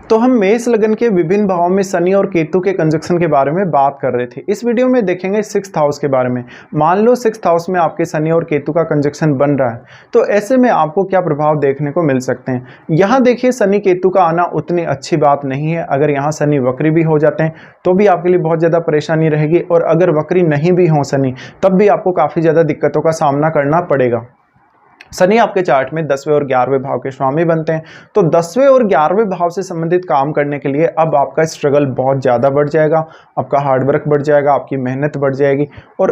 तो हम मेष लगन के विभिन्न भावों में शनि और केतु के कंजक्शन के बारे में बात कर रहे थे। इस वीडियो में देखेंगे 6th हाउस के बारे में। मान लो 6th हाउस में आपके शनि और केतु का कंजक्शन बन रहा है, तो ऐसे में आपको क्या प्रभाव देखने को मिल सकते हैं। यहाँ देखिए, शनि केतु का आना उतनी अच्छी बात नहीं है। अगर यहाँ शनि वक्री भी हो जाते हैं तो भी आपके लिए बहुत ज़्यादा परेशानी रहेगी, और अगर वक्री नहीं भी हो शनि, तब भी आपको काफ़ी ज़्यादा दिक्कतों का सामना करना पड़ेगा। शनि आपके चार्ट में 10वें और 11वें भाव के स्वामी बनते हैं, तो 10वें और 11वें भाव से संबंधित काम करने के लिए अब आपका स्ट्रगल बहुत ज़्यादा बढ़ जाएगा, आपका हार्डवर्क बढ़ जाएगा, आपकी मेहनत बढ़ जाएगी। और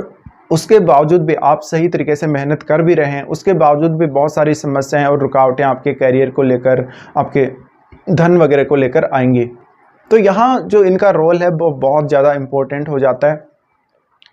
उसके बावजूद भी आप सही तरीके से मेहनत कर भी रहे हैं, उसके बावजूद भी बहुत सारी समस्याएं और रुकावटें आपके कैरियर को लेकर, आपके धन वगैरह को लेकर आएंगी। तो यहाँ जो इनका रोल है वो बहुत ज़्यादा इम्पोर्टेंट हो जाता है।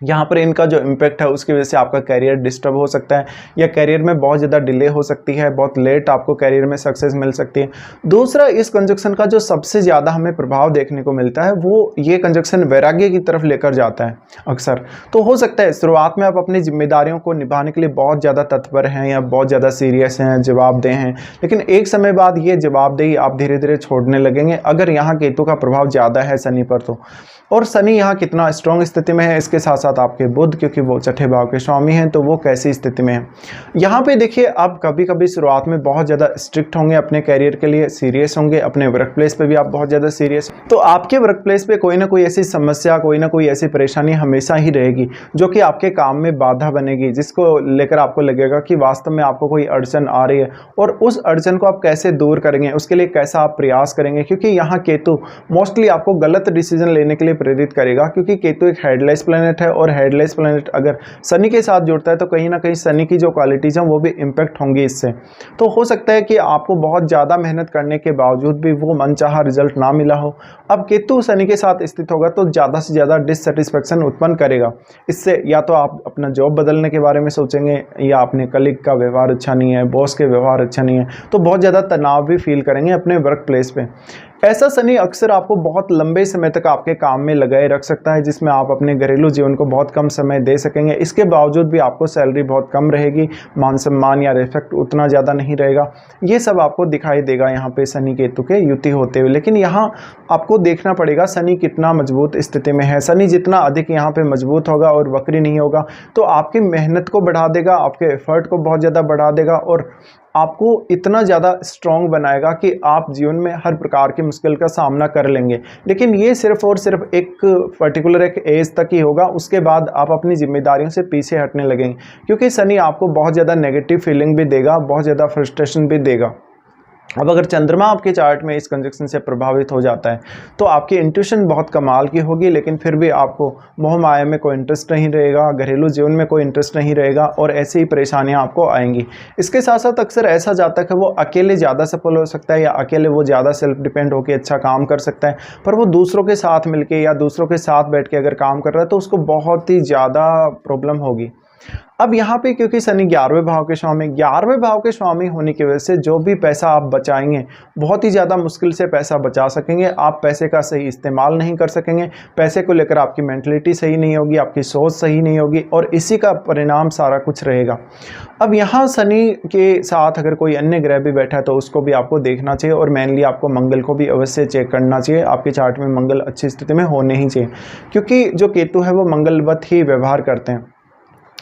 यहाँ पर इनका जो इम्पैक्ट है उसकी वजह से आपका कैरियर डिस्टर्ब हो सकता है, या कैरियर में बहुत ज़्यादा डिले हो सकती है, बहुत लेट आपको कैरियर में सक्सेस मिल सकती है। दूसरा, इस कंजक्शन का जो सबसे ज़्यादा हमें प्रभाव देखने को मिलता है वो ये कंजक्शन वैराग्य की तरफ लेकर जाता है अक्सर। तो हो सकता है शुरुआत में आप अपनी जिम्मेदारियों को निभाने के लिए बहुत ज़्यादा तत्पर हैं या बहुत ज़्यादा सीरियस हैं, जवाबदेह हैं, लेकिन एक समय बाद ये जवाबदेही आप धीरे धीरे छोड़ने लगेंगे अगर यहाँ केतु का प्रभाव ज़्यादा है शनि पर तो। और शनि यहाँ कितना स्ट्रॉन्ग स्थिति में है, इसके साथ साथ आपके बुध, क्योंकि वो छठे भाव के स्वामी हैं, तो वो कैसी स्थिति में है। यहाँ पे देखिए, आप कभी कभी शुरुआत में बहुत ज़्यादा स्ट्रिक्ट होंगे, अपने कैरियर के लिए सीरियस होंगे, अपने वर्क प्लेस पे भी आप बहुत ज़्यादा सीरियस, तो आपके वर्क प्लेस पे कोई ना कोई ऐसी समस्या, कोई ना कोई ऐसी परेशानी हमेशा ही रहेगी जो कि आपके काम में बाधा बनेगी, जिसको लेकर आपको लगेगा कि वास्तव में आपको कोई अड़चन आ रही है, और उस अड़चन को आप कैसे दूर करेंगे, उसके लिए कैसा आप प्रयास करेंगे। क्योंकि यहाँ केतु मोस्टली आपको गलत डिसीजन लेने के लिए प्रेरित करेगा, क्योंकि केतु एक हेडलेस प्लैनेट है, और हेडलेस प्लैनेट अगर शनि के साथ जुड़ता है तो कहीं ना कहीं शनि की जो क्वालिटीज हैं वो भी इम्पैक्ट होंगी इससे। तो हो सकता है कि आपको बहुत ज़्यादा मेहनत करने के बावजूद भी वो मनचाहा रिजल्ट ना मिला हो। अब केतु शनि के साथ स्थित होगा तो ज़्यादा से ज़्यादा डिससेटिस्फेक्शन उत्पन्न करेगा। इससे या तो आप अपना जॉब बदलने के बारे में सोचेंगे, या अपने कलीग का व्यवहार अच्छा नहीं है, बॉस के व्यवहार अच्छा नहीं है, तो बहुत ज़्यादा तनाव भी फील करेंगे अपने वर्क प्लेस पे। ऐसा शनि अक्सर आपको बहुत लंबे समय तक आपके काम में लगाए रख सकता है, जिसमें आप अपने घरेलू जीवन को बहुत कम समय दे सकेंगे। इसके बावजूद भी आपको सैलरी बहुत कम रहेगी, मान सम्मान या रिस्पेक्ट उतना ज़्यादा नहीं रहेगा। ये सब आपको दिखाई देगा यहाँ पे शनि केतु के युति होते हुए। लेकिन यहाँ आपको देखना पड़ेगा शनि कितना मजबूत स्थिति में है। शनि जितना अधिक यहाँ पे मजबूत होगा और वक्री नहीं होगा, तो आपकी मेहनत को बढ़ा देगा, आपके एफर्ट को बहुत ज़्यादा बढ़ा देगा, और आपको इतना ज़्यादा स्ट्रॉन्ग बनाएगा कि आप जीवन में हर प्रकार की मुश्किल का सामना कर लेंगे। लेकिन ये सिर्फ और सिर्फ एक पर्टिकुलर एक एज तक ही होगा, उसके बाद आप अपनी जिम्मेदारियों से पीछे हटने लगेंगे, क्योंकि शनि आपको बहुत ज़्यादा नेगेटिव फीलिंग भी देगा, बहुत ज़्यादा फ्रस्ट्रेशन भी देगा। अब अगर चंद्रमा आपके चार्ट में इस कंजक्शन से प्रभावित हो जाता है तो आपकी इंट्यूशन बहुत कमाल की होगी, लेकिन फिर भी आपको मोह माया में कोई इंटरेस्ट नहीं रहेगा, घरेलू जीवन में कोई इंटरेस्ट नहीं रहेगा, और ऐसी ही परेशानियां आपको आएंगी। इसके साथ साथ अक्सर ऐसा जातक है वो अकेले ज़्यादा सफल हो सकता है, या अकेले वो ज़्यादा सेल्फ डिपेंड होकर अच्छा काम कर सकता है, पर वो दूसरों के साथ मिलकर या दूसरों के साथ बैठ के अगर काम कर रहा है तो उसको बहुत ही ज़्यादा प्रॉब्लम होगी। अब यहाँ पे क्योंकि शनि 11वें भाव के स्वामी, 11वें भाव के स्वामी होने की वजह से जो भी पैसा आप बचाएंगे बहुत ही ज़्यादा मुश्किल से पैसा बचा सकेंगे। आप पैसे का सही इस्तेमाल नहीं कर सकेंगे, पैसे को लेकर आपकी मेंटलिटी सही नहीं होगी, आपकी सोच सही नहीं होगी, और इसी का परिणाम सारा कुछ रहेगा। अब यहाँ शनि के साथ अगर कोई अन्य ग्रह भी बैठा है तो उसको भी आपको देखना चाहिए, और मेनली आपको मंगल को भी अवश्य चेक करना चाहिए। आपके चार्ट में मंगल अच्छी स्थिति में होने ही चाहिए, क्योंकि जो केतु है वो मंगलवत ही व्यवहार करते हैं।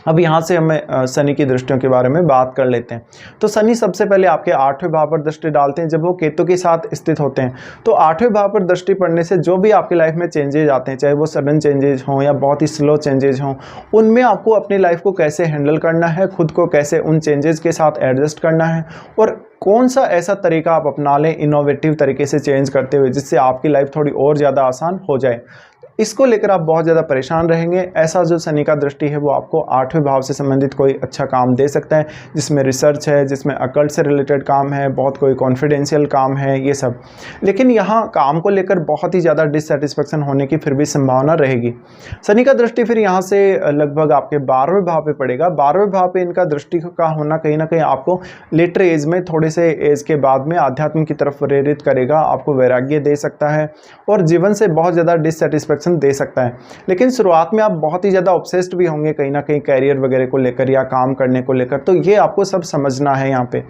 अब यहाँ से हमें शनि की दृष्टियों के बारे में बात कर लेते हैं। तो शनि सबसे पहले आपके 8वें भाव पर दृष्टि डालते हैं जब वो केतु के साथ स्थित होते हैं। तो 8वें भाव पर दृष्टि पड़ने से जो भी आपकी लाइफ में चेंजेज आते हैं, चाहे वो सडन चेंजेज हों या बहुत ही स्लो चेंजेज हों, उनमें आपको अपनी लाइफ को कैसे हैंडल करना है, खुद को कैसे उन चेंजेस के साथ एडजस्ट करना है, और कौन सा ऐसा तरीका आप अपना लें इनोवेटिव तरीके से चेंज करते हुए, जिससे आपकी लाइफ थोड़ी और ज़्यादा आसान हो जाए। इसको लेकर आप बहुत ज़्यादा परेशान रहेंगे। ऐसा जो शनि का दृष्टि है वो आपको 8वें भाव से संबंधित कोई अच्छा काम दे सकता है, जिसमें रिसर्च है, जिसमें अकल्ट से रिलेटेड काम है, बहुत कोई कॉन्फिडेंशियल काम है, ये सब। लेकिन यहाँ काम को लेकर बहुत ही ज़्यादा डिससेटिस्फेक्शन होने की फिर भी संभावना रहेगी। शनि का दृष्टि फिर यहाँ से लगभग आपके 12वें भाव पे पड़ेगा। 12वें भाव पे इनका दृष्टि का होना कहीं ना कहीं आपको लेटर एज में, थोड़े से एज के बाद में आध्यात्म की तरफ प्रेरित करेगा, आपको वैराग्य दे सकता है, और जीवन से बहुत ज़्यादा डिससेटिस्फेक्शन सेटिस्फेक्शन दे सकता है। लेकिन शुरुआत में आप बहुत ही ज़्यादा ऑब्सेस्ड भी होंगे कहीं ना कहीं कैरियर वगैरह को लेकर या काम करने को लेकर, तो ये आपको सब समझना है यहाँ पे।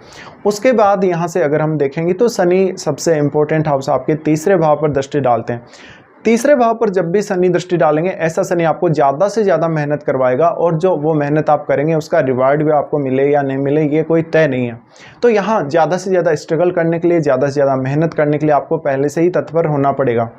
उसके बाद यहाँ से अगर हम देखेंगे तो शनि सबसे इंपॉर्टेंट हाउस आपके तीसरे भाव पर दृष्टि डालते हैं। तीसरे भाव पर जब भी शनि दृष्टि डालेंगे, ऐसा शनि आपको ज़्यादा से ज़्यादा मेहनत करवाएगा, और जो वो मेहनत आप करेंगे उसका रिवार्ड भी आपको मिले या नहीं मिले ये कोई तय नहीं है। तो यहाँ ज़्यादा से ज़्यादा स्ट्रगल करने के लिए, ज़्यादा से ज़्यादा मेहनत करने के लिए आपको पहले से ही तत्पर होना पड़ेगा।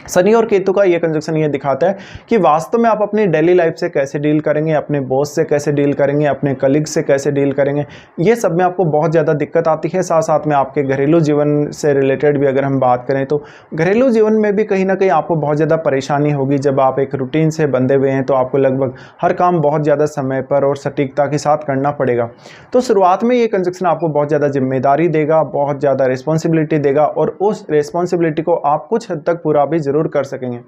शनि और केतु का ये कंजक्शन ये दिखाता है कि वास्तव में आप अपनी डेली लाइफ से कैसे डील करेंगे, अपने बॉस से कैसे डील करेंगे, अपने कलीग से कैसे डील करेंगे, ये सब में आपको बहुत ज़्यादा दिक्कत आती है। साथ साथ में आपके घरेलू जीवन से रिलेटेड भी अगर हम बात करें तो घरेलू जीवन में भी कहीं ना कहीं आपको बहुत ज़्यादा परेशानी होगी। जब आप एक रूटीन से बंधे हुए हैं तो आपको लगभग हर काम बहुत ज़्यादा समय पर और सटीकता के साथ करना पड़ेगा। तो शुरुआत में ये कंजक्शन आपको बहुत ज़्यादा जिम्मेदारी देगा, बहुत ज़्यादा रिस्पॉन्सिबिलिटी देगा, और उस रिस्पॉन्सिबिलिटी को आप कुछ हद तक पूरा भी जरूर कर सकेंगे।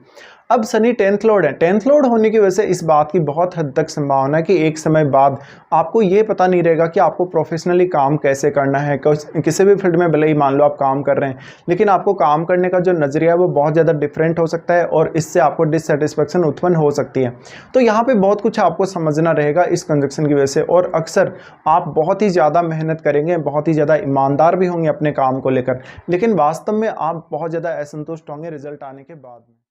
अब शनि 10th लॉर्ड है। 10th लॉर्ड होने की वजह से इस बात की बहुत हद तक संभावना है कि एक समय बाद आपको ये पता नहीं रहेगा कि आपको प्रोफेशनली काम कैसे करना है। किसी भी फील्ड में भले ही मान लो आप काम कर रहे हैं, लेकिन आपको काम करने का जो नज़रिया है वो बहुत ज़्यादा डिफरेंट हो सकता है, और इससे आपको डिससेटिस्फेक्शन उत्पन्न हो सकती है। तो यहाँ पे बहुत कुछ आपको समझना रहेगा इस कंजक्शन की वजह से, और अक्सर आप बहुत ही ज़्यादा मेहनत करेंगे, बहुत ही ज़्यादा ईमानदार भी होंगे अपने काम को लेकर, लेकिन वास्तव में आप बहुत ज़्यादा असंतुष्ट होंगे रिजल्ट आने के बाद में।